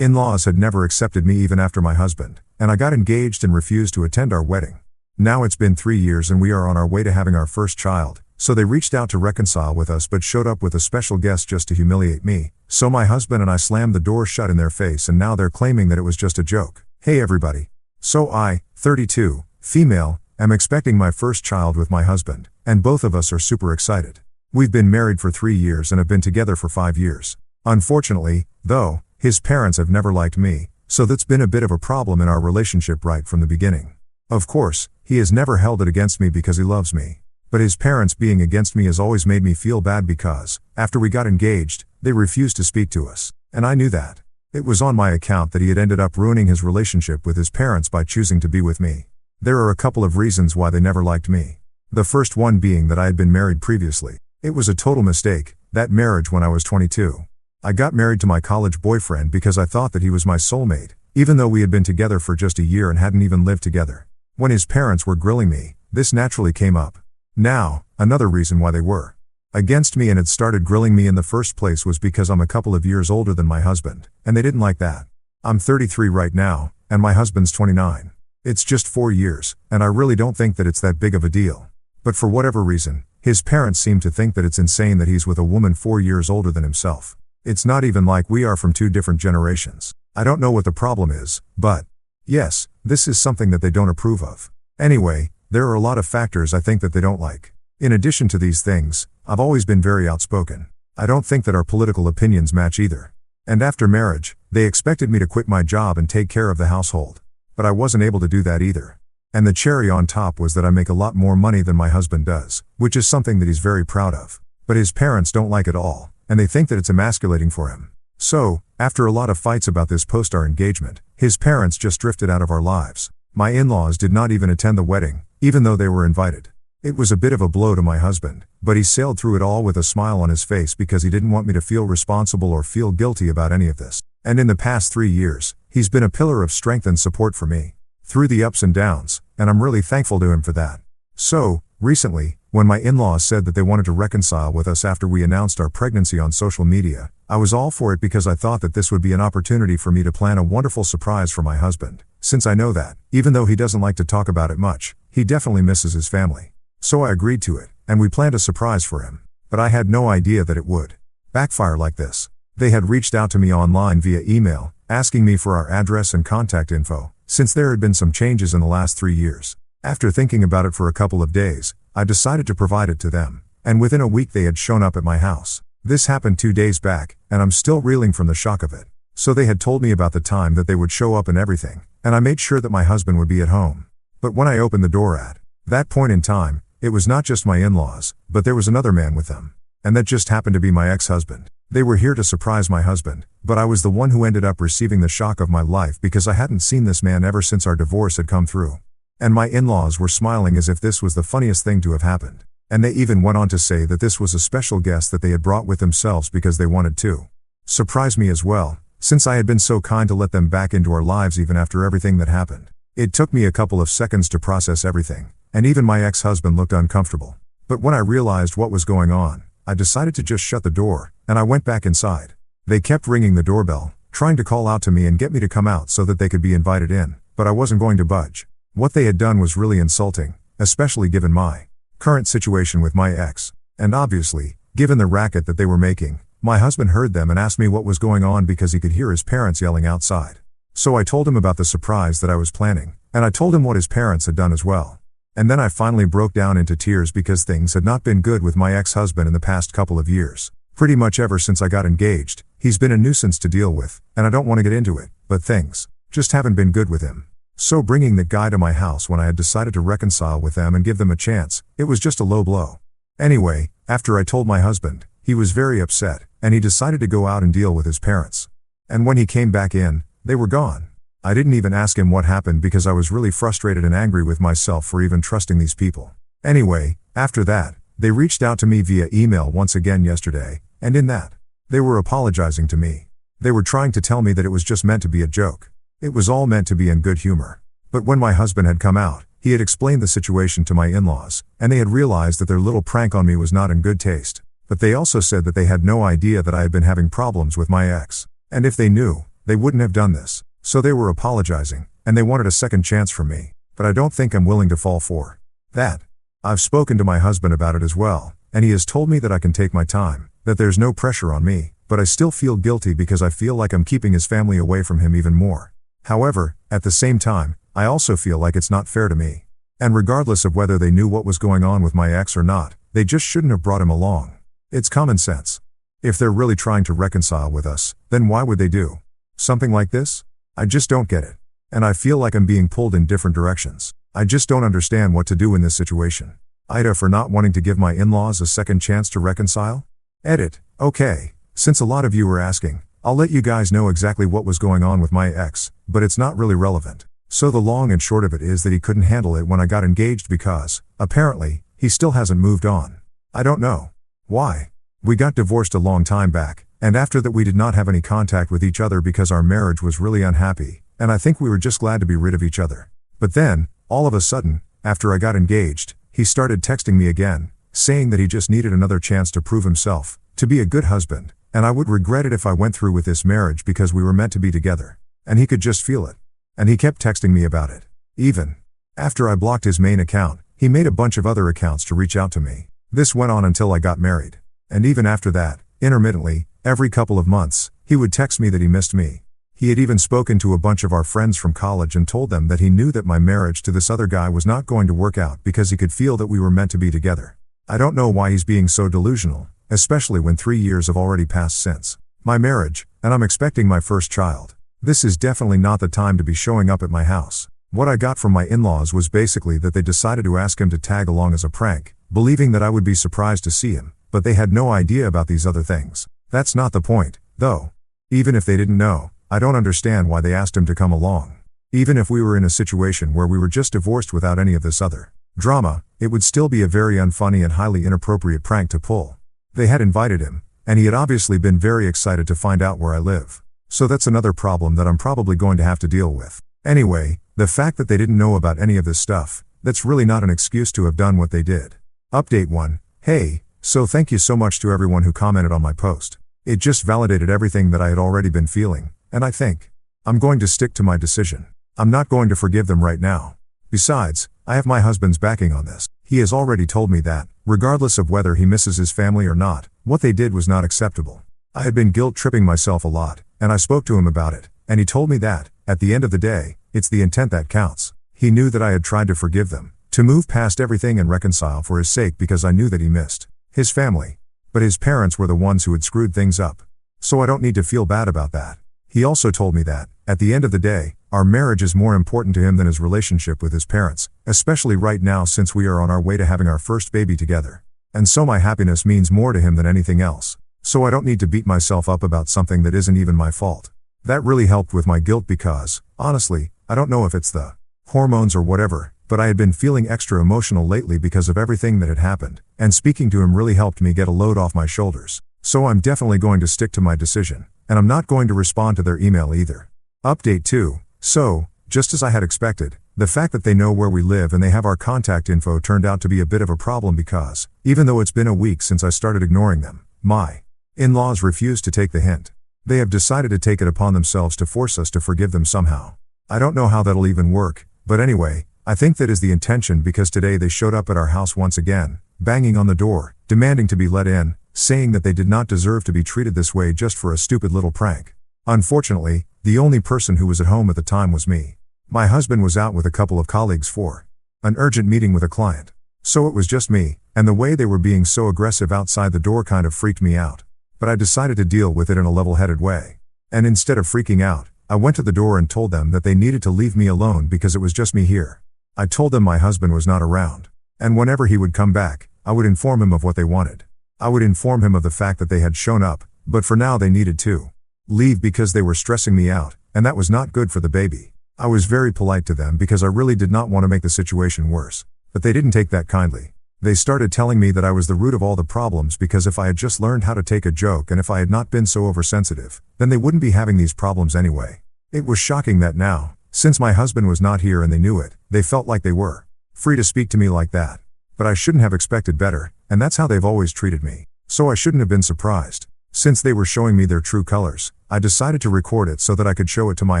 In-laws had never accepted me even after my husband, and I got engaged and refused to attend our wedding. Now it's been 3 years and we are on our way to having our first child, so they reached out to reconcile with us but showed up with a special guest just to humiliate me, so my husband and I slammed the door shut in their face and now they're claiming that it was just a joke. Hey everybody. So I, 32, female, am expecting my first child with my husband, and both of us are super excited. We've been married for 3 years and have been together for 5 years. Unfortunately, though, his parents have never liked me, so that's been a bit of a problem in our relationship right from the beginning. Of course, he has never held it against me because he loves me. But his parents being against me has always made me feel bad because, after we got engaged, they refused to speak to us, and I knew that. It was on my account that he had ended up ruining his relationship with his parents by choosing to be with me. There are a couple of reasons why they never liked me. The first one being that I had been married previously. It was a total mistake, that marriage when I was 22. I got married to my college boyfriend because I thought that he was my soulmate, even though we had been together for just a year and hadn't even lived together. When his parents were grilling me, this naturally came up. Now, another reason why they were against me and had started grilling me in the first place was because I'm a couple of years older than my husband, and they didn't like that. I'm 33 right now, and my husband's 29. It's just 4 years, and I really don't think that it's that big of a deal. But for whatever reason, his parents seem to think that it's insane that he's with a woman 4 years older than himself. It's not even like we are from 2 different generations. I don't know what the problem is, but yes, this is something that they don't approve of. Anyway, there are a lot of factors I think that they don't like. In addition to these things, I've always been very outspoken. I don't think that our political opinions match either. And after marriage, they expected me to quit my job and take care of the household. But I wasn't able to do that either. And the cherry on top was that I make a lot more money than my husband does, which is something that he's very proud of. But his parents don't like it all, and they think that it's emasculating for him. So, after a lot of fights about this post our engagement, his parents just drifted out of our lives. My in-laws did not even attend the wedding, even though they were invited. It was a bit of a blow to my husband, but he sailed through it all with a smile on his face because he didn't want me to feel responsible or feel guilty about any of this. And in the past 3 years, he's been a pillar of strength and support for me, through the ups and downs, and I'm really thankful to him for that. So, recently, when my in-laws said that they wanted to reconcile with us after we announced our pregnancy on social media, I was all for it because I thought that this would be an opportunity for me to plan a wonderful surprise for my husband, since I know that, even though he doesn't like to talk about it much, he definitely misses his family. So I agreed to it, and we planned a surprise for him. But I had no idea that it would backfire like this. They had reached out to me online via email, asking me for our address and contact info, since there had been some changes in the last 3 years. After thinking about it for a couple of days, I decided to provide it to them, and within a week they had shown up at my house. This happened 2 days back, and I'm still reeling from the shock of it. So they had told me about the time that they would show up and everything, and I made sure that my husband would be at home. But when I opened the door at that point in time, it was not just my in-laws, but there was another man with them. And that just happened to be my ex-husband. They were here to surprise my husband, but I was the one who ended up receiving the shock of my life because I hadn't seen this man ever since our divorce had come through. And my in-laws were smiling as if this was the funniest thing to have happened. And they even went on to say that this was a special guest that they had brought with themselves because they wanted to surprise me as well, since I had been so kind to let them back into our lives even after everything that happened. It took me a couple of seconds to process everything, and even my ex-husband looked uncomfortable. But when I realized what was going on, I decided to just shut the door, and I went back inside. They kept ringing the doorbell, trying to call out to me and get me to come out so that they could be invited in, but I wasn't going to budge. What they had done was really insulting, especially given my current situation with my ex. And obviously, given the racket that they were making, my husband heard them and asked me what was going on because he could hear his parents yelling outside. So I told him about the surprise that I was planning, and I told him what his parents had done as well. And then I finally broke down into tears because things had not been good with my ex-husband in the past couple of years. Pretty much ever since I got engaged, he's been a nuisance to deal with, and I don't want to get into it, but things just haven't been good with him. So bringing that guy to my house when I had decided to reconcile with them and give them a chance, it was just a low blow. Anyway, after I told my husband, he was very upset, and he decided to go out and deal with his parents. And when he came back in, they were gone. I didn't even ask him what happened because I was really frustrated and angry with myself for even trusting these people. Anyway, after that, they reached out to me via email once again yesterday, and in that, they were apologizing to me. They were trying to tell me that it was just meant to be a joke. It was all meant to be in good humor. But when my husband had come out, he had explained the situation to my in-laws, and they had realized that their little prank on me was not in good taste. But they also said that they had no idea that I had been having problems with my ex. And if they knew, They wouldn't have done this. So they were apologizing, and they wanted a second chance from me. But I don't think I'm willing to fall for that. I've spoken to my husband about it as well, and he has told me that I can take my time, that there's no pressure on me, but I still feel guilty because I feel like I'm keeping his family away from him even more. However, at the same time, I also feel like it's not fair to me. And regardless of whether they knew what was going on with my ex or not, they just shouldn't have brought him along. It's common sense. If they're really trying to reconcile with us, then why would they do something like this? I just don't get it. And I feel like I'm being pulled in different directions. I just don't understand what to do in this situation. Ida, for not wanting to give my in-laws a second chance to reconcile? Edit. Okay, since a lot of you were asking, I'll let you guys know exactly what was going on with my ex, but it's not really relevant. So the long and short of it is that he couldn't handle it when I got engaged because, apparently, he still hasn't moved on. I don't know why. We got divorced a long time back, and after that we did not have any contact with each other because our marriage was really unhappy, and I think we were just glad to be rid of each other. But then, all of a sudden, after I got engaged, he started texting me again, saying that he just needed another chance to prove himself, to be a good husband, and I would regret it if I went through with this marriage because we were meant to be together. And he could just feel it. And he kept texting me about it. Even after I blocked his main account, he made a bunch of other accounts to reach out to me. This went on until I got married. And even after that, intermittently, every couple of months, he would text me that he missed me. He had even spoken to a bunch of our friends from college and told them that he knew that my marriage to this other guy was not going to work out because he could feel that we were meant to be together. I don't know why he's being so delusional, especially when 3 years have already passed since my marriage, and I'm expecting my first child. This is definitely not the time to be showing up at my house. What I got from my in-laws was basically that they decided to ask him to tag along as a prank, believing that I would be surprised to see him, but they had no idea about these other things. That's not the point, though. Even if they didn't know, I don't understand why they asked him to come along. Even if we were in a situation where we were just divorced without any of this other drama, it would still be a very unfunny and highly inappropriate prank to pull. They had invited him, and he had obviously been very excited to find out where I live. So that's another problem that I'm probably going to have to deal with. Anyway, the fact that they didn't know about any of this stuff, that's really not an excuse to have done what they did. Update 1. Hey, so thank you so much to everyone who commented on my post. It just validated everything that I had already been feeling, and I think I'm going to stick to my decision. I'm not going to forgive them right now. Besides, I have my husband's backing on this. He has already told me that, regardless of whether he misses his family or not, what they did was not acceptable. I had been guilt-tripping myself a lot, and I spoke to him about it, and he told me that, at the end of the day, it's the intent that counts. He knew that I had tried to forgive them, to move past everything and reconcile for his sake because I knew that he missed his family. But his parents were the ones who had screwed things up. So I don't need to feel bad about that. He also told me that, at the end of the day, our marriage is more important to him than his relationship with his parents, especially right now since we are on our way to having our first baby together. And so my happiness means more to him than anything else. So I don't need to beat myself up about something that isn't even my fault. That really helped with my guilt because, honestly, I don't know if it's the hormones or whatever, but I had been feeling extra emotional lately because of everything that had happened, and speaking to him really helped me get a load off my shoulders. So I'm definitely going to stick to my decision, and I'm not going to respond to their email either. Update 2. So, just as I had expected, the fact that they know where we live and they have our contact info turned out to be a bit of a problem because, even though it's been a week since I started ignoring them, my in-laws refused to take the hint. They have decided to take it upon themselves to force us to forgive them somehow. I don't know how that'll even work, but anyway, I think that is the intention because today they showed up at our house once again, banging on the door, demanding to be let in, saying that they did not deserve to be treated this way just for a stupid little prank. Unfortunately, the only person who was at home at the time was me. My husband was out with a couple of colleagues for an urgent meeting with a client. So it was just me, and the way they were being so aggressive outside the door kind of freaked me out. But I decided to deal with it in a level-headed way. And instead of freaking out, I went to the door and told them that they needed to leave me alone because it was just me here. I told them my husband was not around. And whenever he would come back, I would inform him of what they wanted. I would inform him of the fact that they had shown up, but for now they needed to leave because they were stressing me out, and that was not good for the baby. I was very polite to them because I really did not want to make the situation worse. But they didn't take that kindly. They started telling me that I was the root of all the problems because if I had just learned how to take a joke and if I had not been so oversensitive, then they wouldn't be having these problems anyway. It was shocking that now, since my husband was not here and they knew it, they felt like they were free to speak to me like that. But I shouldn't have expected better, and that's how they've always treated me. So I shouldn't have been surprised. Since they were showing me their true colors, I decided to record it so that I could show it to my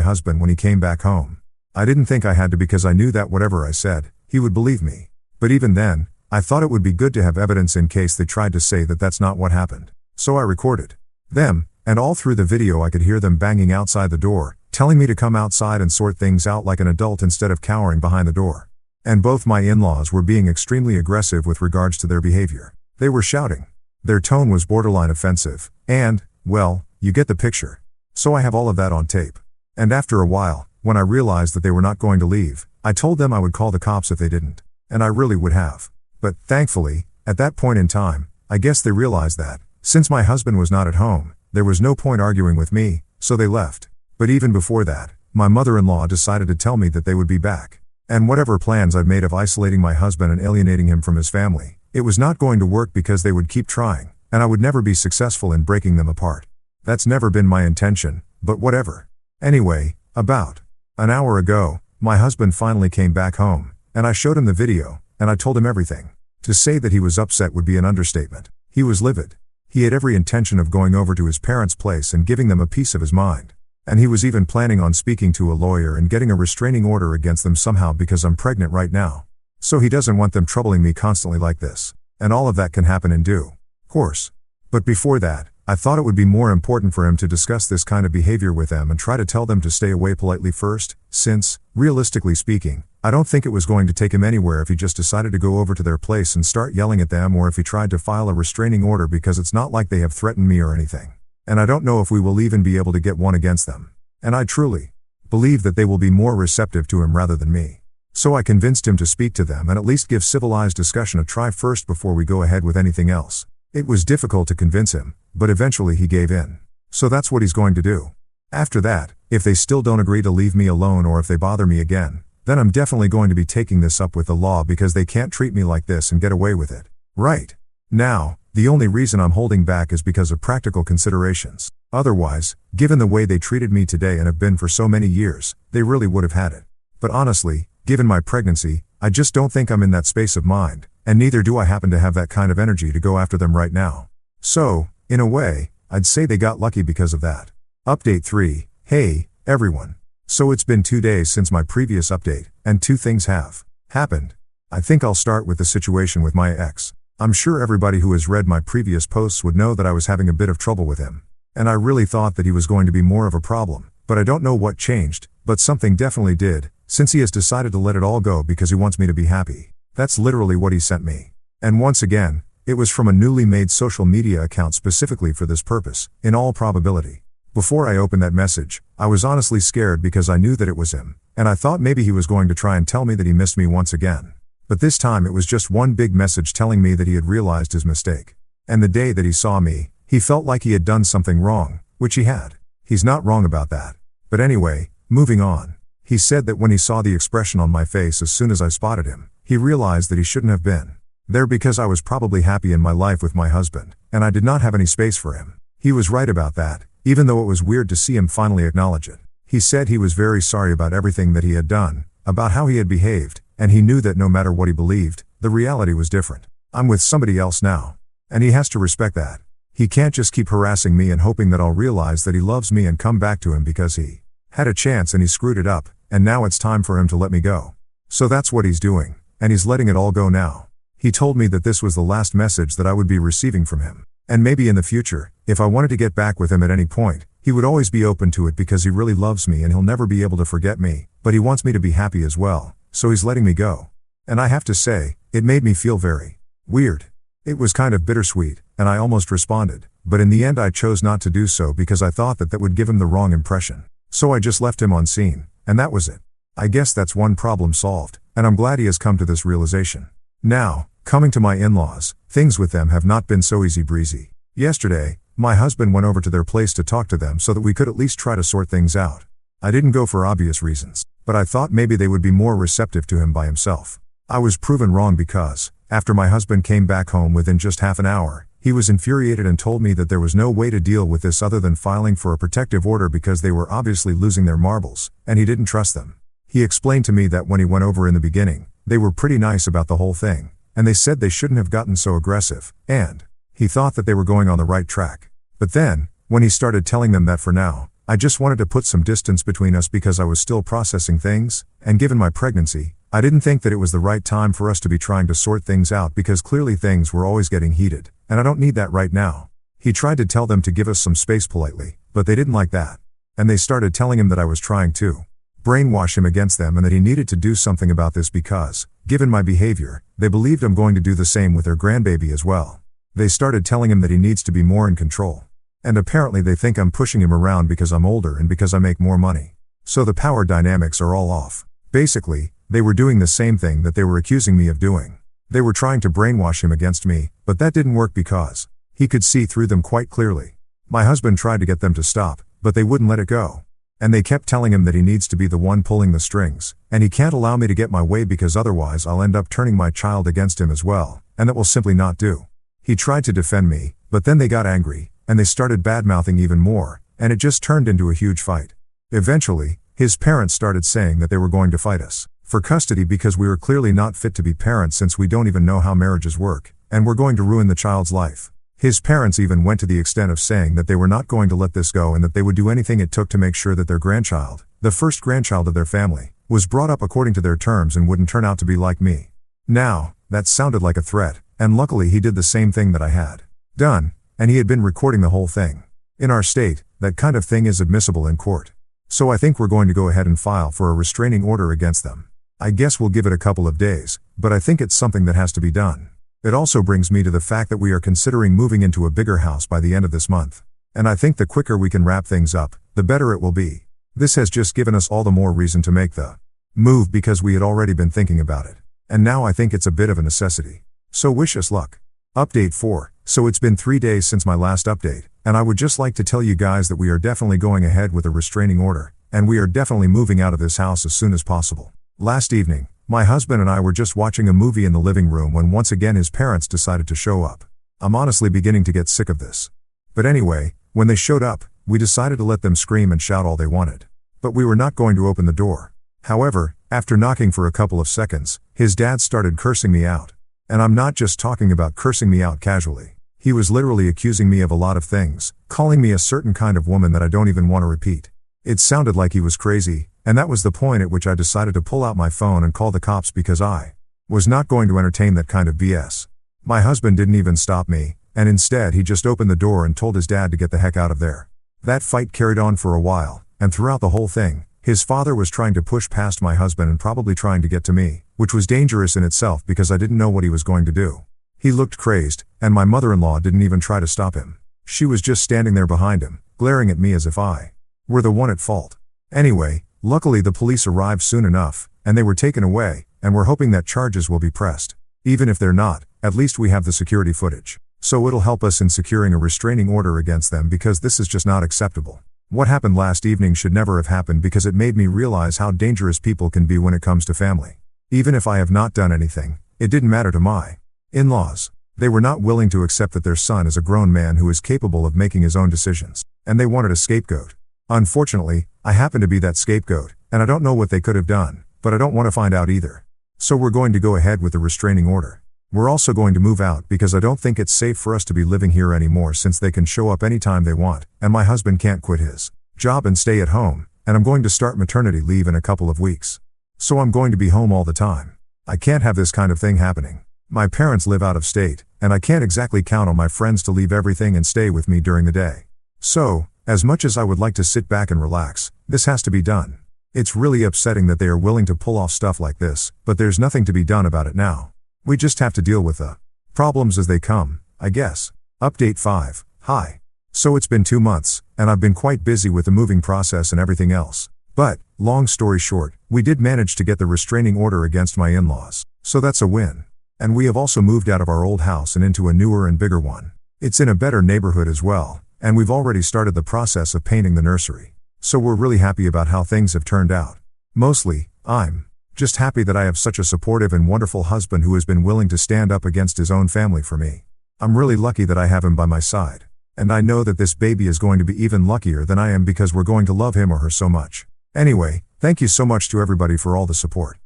husband when he came back home. I didn't think I had to because I knew that whatever I said, he would believe me. But even then, I thought it would be good to have evidence in case they tried to say that that's not what happened. So I recorded them, and all through the video I could hear them banging outside the door, telling me to come outside and sort things out like an adult instead of cowering behind the door. And both my in-laws were being extremely aggressive with regards to their behavior. They were shouting. Their tone was borderline offensive, and, well, you get the picture. So I have all of that on tape. And after a while, when I realized that they were not going to leave, I told them I would call the cops if they didn't. And I really would have. But, thankfully, at that point in time, I guess they realized that, since my husband was not at home, there was no point arguing with me, so they left. But even before that, my mother-in-law decided to tell me that they would be back. And whatever plans I'd made of isolating my husband and alienating him from his family, it was not going to work because they would keep trying, and I would never be successful in breaking them apart. That's never been my intention, but whatever. Anyway, about an hour ago, my husband finally came back home, and I showed him the video, and I told him everything. To say that he was upset would be an understatement. He was livid. He had every intention of going over to his parents' place and giving them a piece of his mind. And he was even planning on speaking to a lawyer and getting a restraining order against them somehow because I'm pregnant right now. So he doesn't want them troubling me constantly like this. And all of that can happen in due course. But before that, I thought it would be more important for him to discuss this kind of behavior with them and try to tell them to stay away politely first, since, realistically speaking, I don't think it was going to take him anywhere if he just decided to go over to their place and start yelling at them, or if he tried to file a restraining order, because it's not like they have threatened me or anything. And I don't know if we will even be able to get one against them. And I truly believe that they will be more receptive to him rather than me. So I convinced him to speak to them and at least give civilized discussion a try first before we go ahead with anything else. It was difficult to convince him, but eventually he gave in. So that's what he's going to do. After that, if they still don't agree to leave me alone, or if they bother me again, then I'm definitely going to be taking this up with the law, because they can't treat me like this and get away with it. Right now, the only reason I'm holding back is because of practical considerations. Otherwise, given the way they treated me today and have been for so many years, they really would have had it. But honestly, given my pregnancy, I just don't think I'm in that space of mind, and neither do I happen to have that kind of energy to go after them right now. So, in a way, I'd say they got lucky because of that. Update 3. Hey, everyone. So it's been 2 days since my previous update, and 2 things have happened. I think I'll start with the situation with my ex. I'm sure everybody who has read my previous posts would know that I was having a bit of trouble with him. And I really thought that he was going to be more of a problem, but I don't know what changed, but something definitely did, since he has decided to let it all go because he wants me to be happy. That's literally what he sent me. And once again, it was from a newly made social media account specifically for this purpose, in all probability. Before I opened that message, I was honestly scared because I knew that it was him, and I thought maybe he was going to try and tell me that he missed me once again. But this time it was just one big message telling me that he had realized his mistake. And the day that he saw me, he felt like he had done something wrong, which he had. He's not wrong about that. But anyway, moving on. He said that when he saw the expression on my face as soon as I spotted him, he realized that he shouldn't have been there because I was probably happy in my life with my husband, and I did not have any space for him. He was right about that, even though it was weird to see him finally acknowledge it. He said he was very sorry about everything that he had done, about how he had behaved, and he knew that no matter what he believed, the reality was different. I'm with somebody else now. And he has to respect that. He can't just keep harassing me and hoping that I'll realize that he loves me and come back to him, because he had a chance and he screwed it up, and now it's time for him to let me go. So that's what he's doing, and he's letting it all go now. He told me that this was the last message that I would be receiving from him. And maybe in the future, if I wanted to get back with him at any point, he would always be open to it because he really loves me and he'll never be able to forget me, but he wants me to be happy as well, so he's letting me go. And I have to say, it made me feel very weird. It was kind of bittersweet, and I almost responded, but in the end I chose not to do so because I thought that would give him the wrong impression. So I just left him on scene, and that was it. I guess that's one problem solved, and I'm glad he has come to this realization. Now, coming to my in-laws, things with them have not been so easy breezy. Yesterday, my husband went over to their place to talk to them so that we could at least try to sort things out. I didn't go for obvious reasons, but I thought maybe they would be more receptive to him by himself. I was proven wrong because, after my husband came back home within just half an hour, he was infuriated and told me that there was no way to deal with this other than filing for a protective order because they were obviously losing their marbles, and he didn't trust them. He explained to me that when he went over in the beginning, they were pretty nice about the whole thing, and they said they shouldn't have gotten so aggressive, and he thought that they were going on the right track. But then, when he started telling them that for now, I just wanted to put some distance between us because I was still processing things, and given my pregnancy, I didn't think that it was the right time for us to be trying to sort things out because clearly things were always getting heated, and I don't need that right now. He tried to tell them to give us some space politely, but they didn't like that. And they started telling him that I was trying to brainwash him against them and that he needed to do something about this because, given my behavior, they believed I'm going to do the same with their grandbaby as well. They started telling him that he needs to be more in control. And apparently they think I'm pushing him around because I'm older and because I make more money. So the power dynamics are all off. Basically, they were doing the same thing that they were accusing me of doing. They were trying to brainwash him against me, but that didn't work because he could see through them quite clearly. My husband tried to get them to stop, but they wouldn't let it go. And they kept telling him that he needs to be the one pulling the strings, and he can't allow me to get my way because otherwise I'll end up turning my child against him as well, and that will simply not do. He tried to defend me, but then they got angry, and they started bad-mouthing even more, and it just turned into a huge fight. Eventually, his parents started saying that they were going to fight us for custody because we were clearly not fit to be parents since we don't even know how marriages work, and we're going to ruin the child's life. His parents even went to the extent of saying that they were not going to let this go and that they would do anything it took to make sure that their grandchild, the first grandchild of their family, was brought up according to their terms and wouldn't turn out to be like me. Now, that sounded like a threat, and luckily he did the same thing that I had done, and he had been recording the whole thing. In our state, that kind of thing is admissible in court. So I think we're going to go ahead and file for a restraining order against them. I guess we'll give it a couple of days, but I think it's something that has to be done. It also brings me to the fact that we are considering moving into a bigger house by the end of this month. And I think the quicker we can wrap things up, the better it will be. This has just given us all the more reason to make the move because we had already been thinking about it. And now I think it's a bit of a necessity. So wish us luck. Update 4. So it's been 3 days since my last update, and I would just like to tell you guys that we are definitely going ahead with a restraining order, and we are definitely moving out of this house as soon as possible. Last evening, my husband and I were just watching a movie in the living room when once again his parents decided to show up. I'm honestly beginning to get sick of this. But anyway, when they showed up, we decided to let them scream and shout all they wanted. But we were not going to open the door. However, after knocking for a couple of seconds, his dad started cursing me out. And I'm not just talking about cursing me out casually. He was literally accusing me of a lot of things, calling me a certain kind of woman that I don't even want to repeat. It sounded like he was crazy, and that was the point at which I decided to pull out my phone and call the cops because I was not going to entertain that kind of BS. My husband didn't even stop me, and instead he just opened the door and told his dad to get the heck out of there. That fight carried on for a while, and throughout the whole thing, his father was trying to push past my husband and probably trying to get to me, which was dangerous in itself because I didn't know what he was going to do. He looked crazed, and my mother-in-law didn't even try to stop him. She was just standing there behind him, glaring at me as if I were the one at fault. Anyway, luckily the police arrived soon enough, and they were taken away, and we're hoping that charges will be pressed. Even if they're not, at least we have the security footage. So it'll help us in securing a restraining order against them because this is just not acceptable. What happened last evening should never have happened because it made me realize how dangerous people can be when it comes to family. Even if I have not done anything, it didn't matter to my in-laws. They were not willing to accept that their son is a grown man who is capable of making his own decisions, and they wanted a scapegoat. Unfortunately, I happen to be that scapegoat, and I don't know what they could have done, but I don't want to find out either. So we're going to go ahead with the restraining order. We're also going to move out because I don't think it's safe for us to be living here anymore since they can show up anytime they want, and my husband can't quit his job and stay at home, and I'm going to start maternity leave in a couple of weeks. So I'm going to be home all the time. I can't have this kind of thing happening. My parents live out of state, and I can't exactly count on my friends to leave everything and stay with me during the day. So, as much as I would like to sit back and relax, this has to be done. It's really upsetting that they are willing to pull off stuff like this, but there's nothing to be done about it now. We just have to deal with the problems as they come, I guess. Update 5. Hi. So it's been 2 months, and I've been quite busy with the moving process and everything else. But, long story short, we did manage to get the restraining order against my in-laws. So that's a win. And we have also moved out of our old house and into a newer and bigger one. It's in a better neighborhood as well, and we've already started the process of painting the nursery. So we're really happy about how things have turned out. Mostly, I'm just happy that I have such a supportive and wonderful husband who has been willing to stand up against his own family for me. I'm really lucky that I have him by my side. And I know that this baby is going to be even luckier than I am because we're going to love him or her so much. Anyway, thank you so much to everybody for all the support.